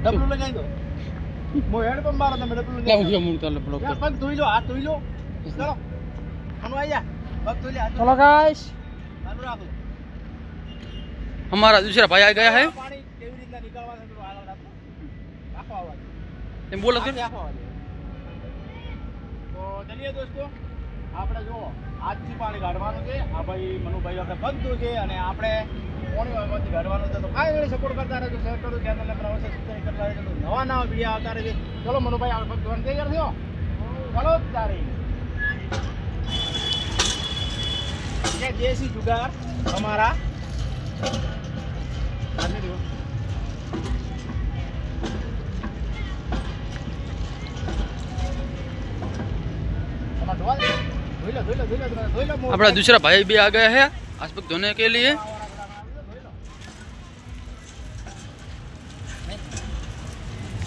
ડબલું લઈ જાય તો મો હેડ પણ મારો તમે ડબલું લઈ લાવ હું તો બ્લોક યાર પગ ધોઈ લો હાથ ધોઈ લો ચલો મનો આઈ જા પગ ધોઈ લે હાથ चलो गाइस ચાલુ રાખો हमारा दूसरा भाई आ गया है પાણી કેવી રીતના નીકળવાનું છે હાલ રાખો રાખો આવાજ એમ બોલો કે રાખો આવાજ તો ચલીએ દોસ્તો આપણે જો આજથી પાણી કાઢવાનું છે આ ભાઈ મનુભાઈ આપણે પગ ધોઈ છે અને આપણે પાણી વાળવાથી કાઢવાનું છે તો ફાઇનલી સપોર્ટ કરતા રહેજો શેર કરો ચેનલને પણ અવશ્ય સબસ્ક્રાઇબ કરતા રહેજો તો નવા નવા વિડીયો આવતા રહેશે ચલો મનુભાઈ આપણે પગ ધોવાનું તૈયાર થયો ચલો તારી ये देसी जुगाड़ हमारा अपना दूसरा भाई भी आ गया है आज तक धोने के लिए।